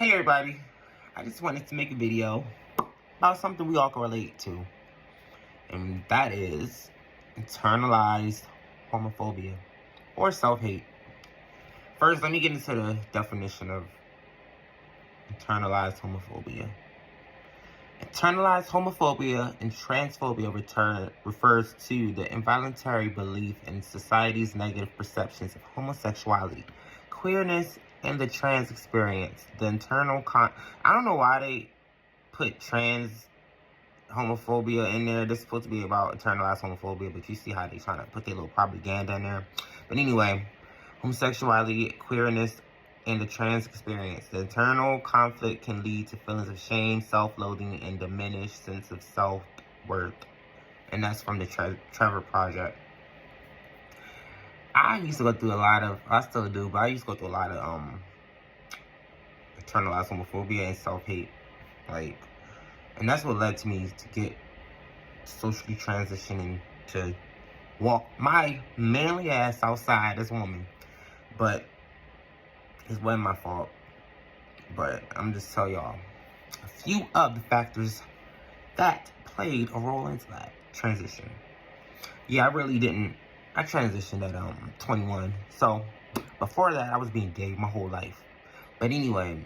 Hey everybody, I just wanted to make a video about something we all can relate to, and that is internalized homophobia or self-hate. First, let me get into the definition of internalized homophobia. Internalized homophobia and transphobia refers to the involuntary belief in society's negative perceptions of homosexuality, queerness, and the trans experience. The I don't know why they put trans homophobia in there. This is supposed to be about internalized homophobia, but you see how they trying to put their little propaganda in there. But anyway, homosexuality, queerness, and the trans experience. The internal conflict can lead to feelings of shame, self-loathing, and diminished sense of self-worth. And that's from the Trevor Project. I used to go through I still do, but I used to go through a lot of internalized homophobia and self-hate. And that's what led to me to get socially transitioning to walk my manly ass outside as a woman. But it wasn't my fault. But I'm just telling y'all a few of the factors that played a role into that transition. Yeah, I transitioned at 21. So before that, I was being gay my whole life. But anyway,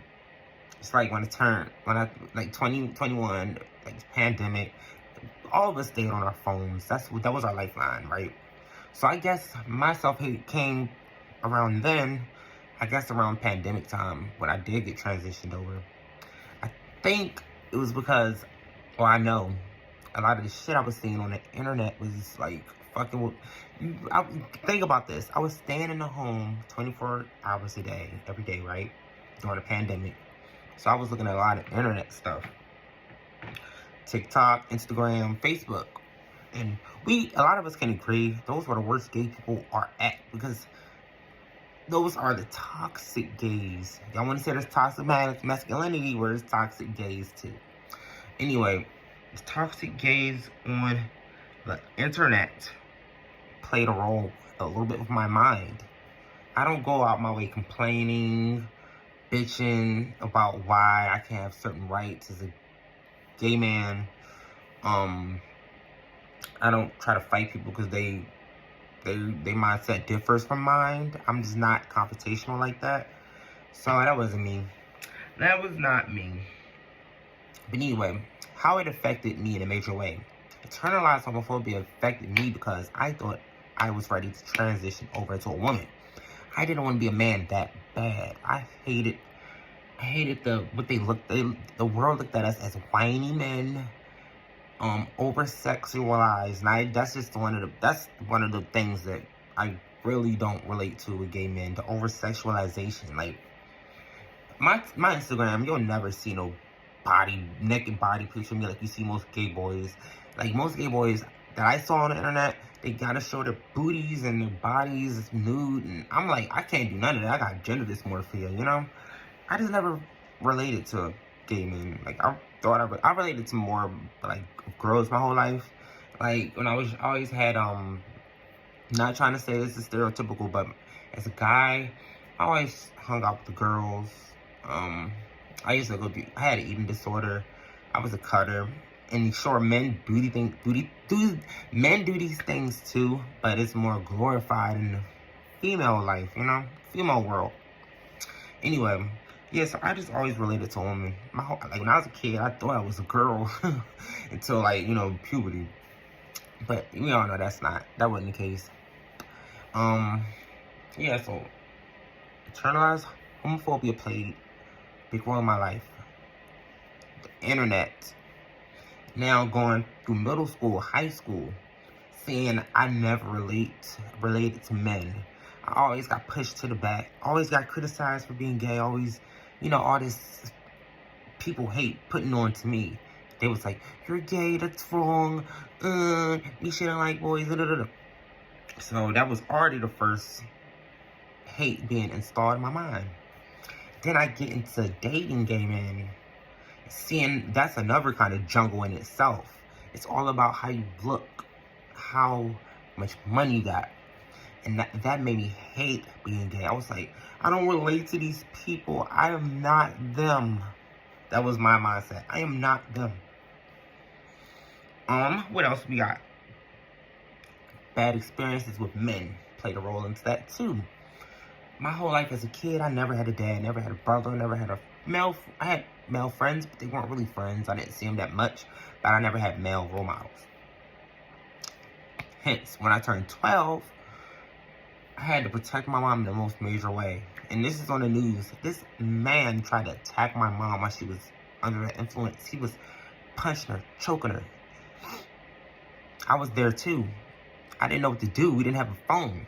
it's like when I like 21, like pandemic, all of us stayed on our phones. That was our lifeline, right? So I guess my self-hate came around then. I guess around pandemic time when I did get transitioned over. I think it was because, well, I know a lot of the shit I was seeing on the internet was like fucking. Think about this. I was staying in the home 24 hours a day, every day, right? During the pandemic. So I was looking at a lot of internet stuff. TikTok, Instagram, Facebook. And a lot of us can agree, those were the worst gay people are at, because those are the toxic gays. Y'all want to say there's toxic masculinity, where there's toxic gays too. Anyway, the toxic gays on the internet played a role a little bit with my mind. I don't go out my way complaining, bitching about why I can't have certain rights as a gay man. I don't try to fight people because their mindset differs from mine. I'm just not confrontational like that. So that wasn't me. That was not me. But anyway, how it affected me in a major way. Internalized homophobia affected me because I thought I was ready to transition over to a woman. I didn't want to be a man that bad. I hated the world looked at us as whiny men, over sexualized. And that's one of the things that I really don't relate to with gay men. The over sexualization. Like my Instagram, you'll never see no naked body picture of me like you see most gay boys. Like most gay boys that I saw on the internet, they gotta show their booties and their bodies nude, and I'm like, I can't do none of that. I got gender dysmorphia, you know? I just never related to gay men. Like I related to more like girls my whole life. Like when I always had not trying to say this is stereotypical, but as a guy, I always hung out with the girls. I used to I had an eating disorder. I was a cutter. And sure, men do these things too, but it's more glorified in the female life, you know, female world. Anyway, yeah, so I just always related to women. Like when I was a kid, I thought I was a girl until like, you know, puberty. But we all know that wasn't the case. Yeah, so internalized homophobia played a big role in my life. The internet. Now going through middle school, high school, seeing I never related to men. I always got pushed to the back. Always got criticized for being gay. Always, you know, all this people hate putting on to me. They was like, you're gay, that's wrong. You shouldn't like boys. So that was already the first hate being installed in my mind. Then I get into dating gay men. Seeing that's another kind of jungle in itself. It's all about how you look, how much money you got. And that made me hate being gay. I was like, I don't relate to these people. I am not them. That was my mindset. I am not them. What else we got? Bad experiences with men played a role into that too. My whole life as a kid, I never had a dad, never had a brother, never had a male. I had male friends, but they weren't really friends. I didn't see them that much, but I never had male role models. Hence, when I turned 12, I had to protect my mom in the most major way. And this is on the news. This man tried to attack my mom while she was under the influence. He was punching her, choking her. I was there too. I didn't know what to do. We didn't have a phone.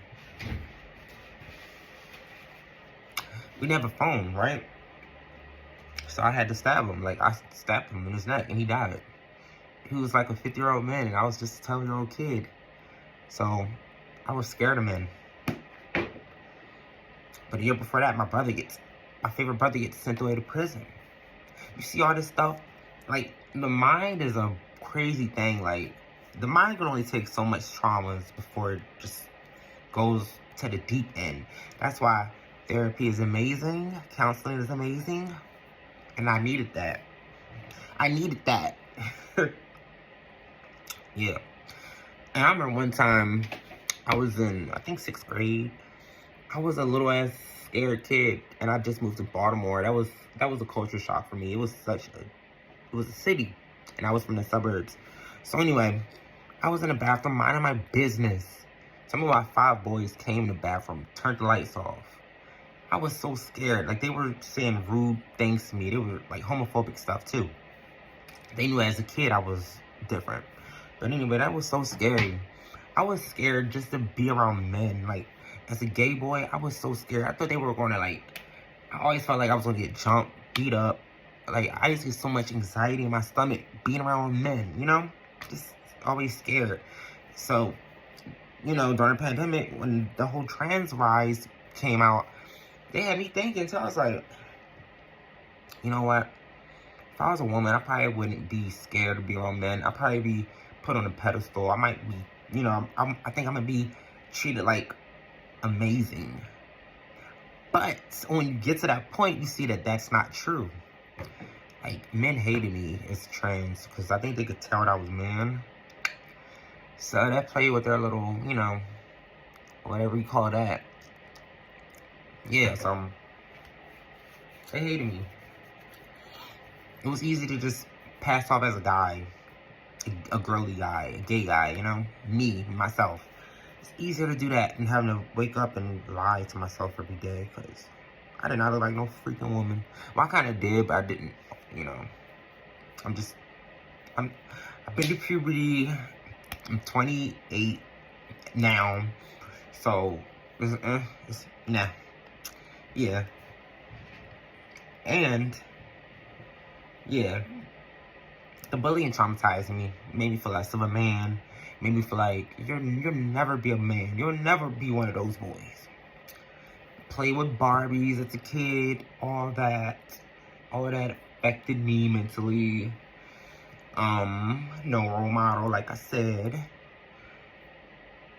We didn't have a phone, right? So I had to stab him. Like, I stabbed him in his neck, and he died. He was like a 50-year-old man, and I was just a 12-year-old kid. So I was scared of men. But a year before that, my favorite brother gets sent away to prison. You see all this stuff? Like, the mind is a crazy thing. Like, the mind can only take so much traumas before it just goes to the deep end. That's why therapy is amazing. Counseling is amazing. And I needed that. Yeah. And I remember one time, I was in, I think, 6th grade. I was a little ass scared kid, and I just moved to Baltimore. That was a culture shock for me. It was a city, and I was from the suburbs. So anyway, I was in the bathroom minding my business. Some of my 5 boys came in the bathroom, turned the lights off. I was so scared. Like, they were saying rude things to me. They were like homophobic stuff too. They knew as a kid I was different. But anyway, that was so scary. I was scared just to be around men. Like, as a gay boy, I was so scared. I thought they were going to, like, I always felt like I was going to get jumped, beat up. Like, I used to get so much anxiety in my stomach being around men, you know? Just always scared. So, you know, during the pandemic, when the whole trans rise came out, they had me thinking, so I was like, you know what? If I was a woman, I probably wouldn't be scared to be around men. I'd probably be put on a pedestal. I might be, you know, I think I'm going to be treated like amazing. But when you get to that point, you see that that's not true. Like, men hated me as trans because I think they could tell that I was man. So that played with their little, you know, whatever you call that. Yeah, so they hated me. It was easy to just pass off as a guy, a girly guy, a gay guy, you know? Me, myself. It's easier to do that than having to wake up and lie to myself every day, because I did not look like no freaking woman. Well, I kind of did, but I didn't, you know. I've been to puberty. I'm 28 now, so nah. Yeah. And yeah, the bullying traumatized me. Made me feel less of a man. Made me feel like you'll never be a man. You'll never be one of those boys. Play with Barbies as a kid. All that affected me mentally. No role model, like I said.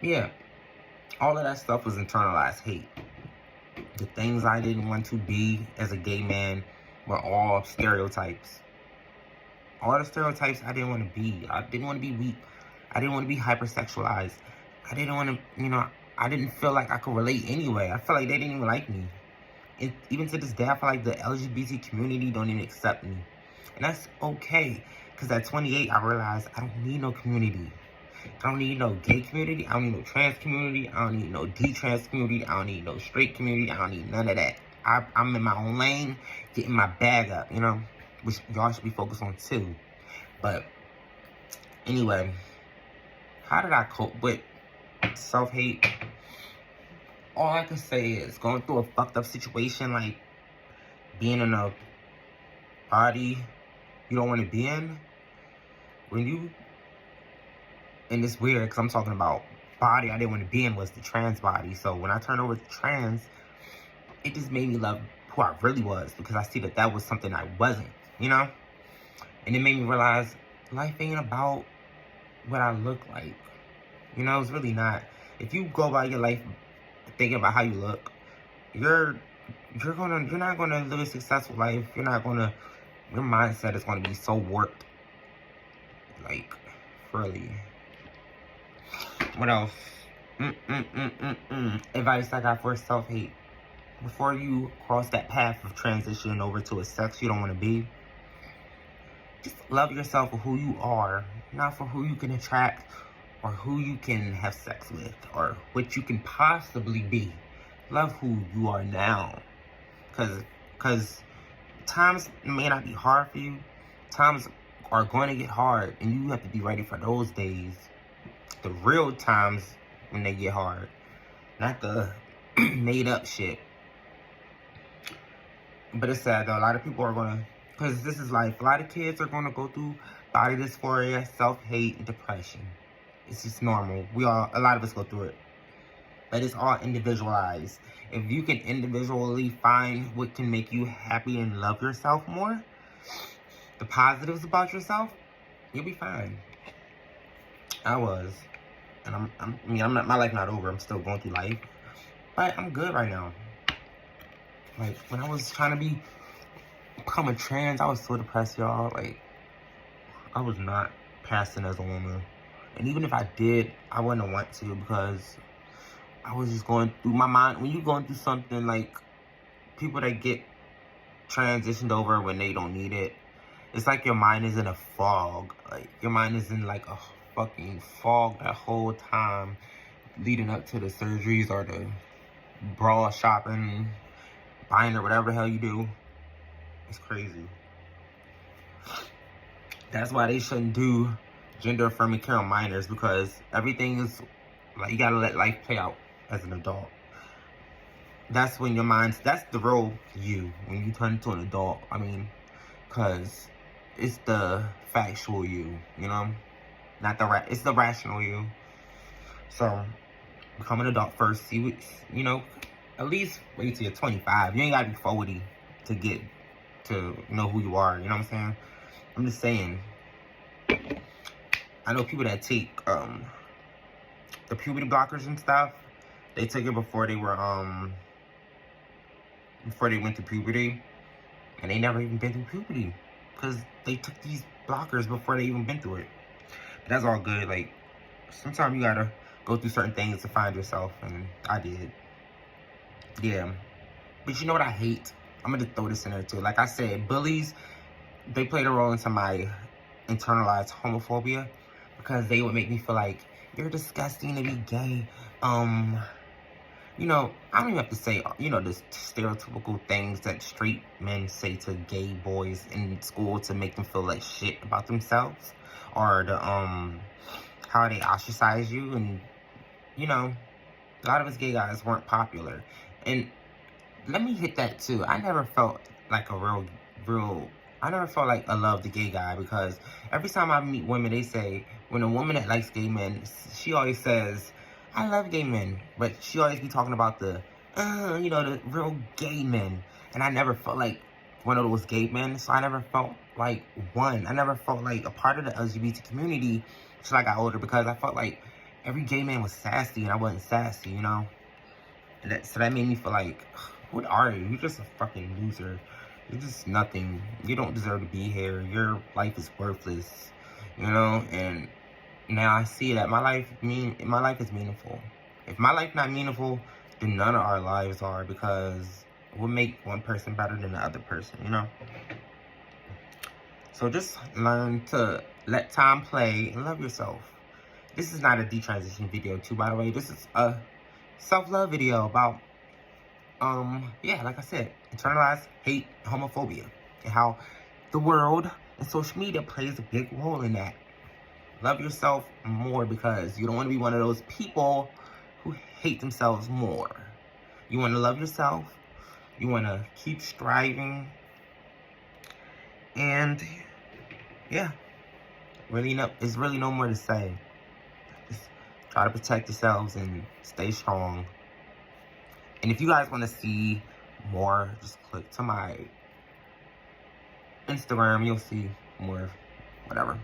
Yeah, all of that stuff was internalized hate. The things I didn't want to be as a gay man were all stereotypes. All the stereotypes I didn't want to be. I didn't want to be weak. I didn't want to be hypersexualized. I didn't want to, you know, I didn't feel like I could relate anyway. I felt like they didn't even like me. Even to this day, I feel like the LGBT community don't even accept me. And that's okay. Because at 28, I realized I don't need no community. I don't need no gay community. I don't need no trans community. I don't need no D-trans community. I don't need no straight community. I don't need none of that. I'm in my own lane, getting my bag up, you know, which y'all should be focused on too. But anyway, how did I cope with self-hate? All I can say is going through a fucked up situation, like being in a body you don't want to be in. And it's weird because I'm talking about body I didn't want to be in was the trans body. So when I turned over to trans, it just made me love who I really was, because I see that was something I wasn't, you know? And it made me realize life ain't about what I look like. You know, it's really not. If you go about your life thinking about how you look, you're not gonna live a successful life. Your mindset is gonna be so warped. Like, really. What else? Advice I got for self-hate. Before you cross that path of transition over to a sex you don't want to be, just love yourself for who you are, not for who you can attract or who you can have sex with or what you can possibly be. Love who you are now. Because times may not be hard for you. Times are going to get hard, and you have to be ready for those days. The real times when they get hard. Not the made up shit. But it's sad though. A lot of people are gonna, because this is life. A lot of kids are gonna go through body dysphoria, self-hate, and depression. It's just normal. A lot of us go through it. But it's all individualized. If you can individually find what can make you happy and love yourself more, the positives about yourself, you'll be fine. I was. And my life not over. I'm still going through life. But I'm good right now. Like, when I was trying to become a trans, I was so depressed, y'all. Like, I was not passing as a woman. And even if I did, I wouldn't want to, because I was just going through my mind. When you're going through something, like, people that get transitioned over when they don't need it, it's like your mind is in a fog. Like, your mind is in, like, a fucking fog that whole time leading up to the surgeries or the bra shopping, buying or whatever the hell you do. It's crazy. That's why they shouldn't do gender-affirming care on minors, because everything is, like, you gotta let life play out as an adult. That's when your mind's, that's the real you, when you turn into an adult. I mean, because it's the factual you, you know? Not the, it's the rational you. So, become an adult first. See what, you know, at least wait till you're 25. You ain't gotta be 40 to get to know who you are. You know what I'm saying? I'm just saying. I know people that take the puberty blockers and stuff. They took it before they were before they went to puberty, and they never even been through puberty because they took these blockers before they even been through it. But that's all good. Like, sometimes you gotta go through certain things to find yourself, and I did. Yeah. But you know what I hate? I'm gonna throw this in there too. Like I said, bullies, they played a role into my internalized homophobia, because they would make me feel like, you're disgusting to be gay. You know, I don't even have to say, you know, the stereotypical things that straight men say to gay boys in school to make them feel like shit about themselves. Or the, how they ostracize you. And, you know, a lot of us gay guys weren't popular. And let me hit that too. I never felt like a I never felt like I loved the gay guy, because every time I meet women, they say, when a woman that likes gay men, she always says, I love gay men, but she always be talking about the, you know, the real gay men. And I never felt like one of those gay men, so I never felt like one. I never felt like a part of the LGBT community until I got older, because I felt like every gay man was sassy, and I wasn't sassy, you know? So that made me feel like, what are you? You're just a fucking loser. You're just nothing. You don't deserve to be here. Your life is worthless, you know? And now I see that my life is meaningful. If my life not meaningful, then none of our lives are, because we'll make one person better than the other person, you know? So just learn to let time play and love yourself. This is not a detransition video too, by the way. This is a self-love video about, yeah, like I said, internalized hate, homophobia, and how the world and social media plays a big role in that. Love yourself more, because you don't want to be one of those people who hate themselves more. You want to love yourself. You want to keep striving. And, yeah, there's really no more to say. Just try to protect yourselves and stay strong. And if you guys want to see more, just click to my Instagram. You'll see more, whatever.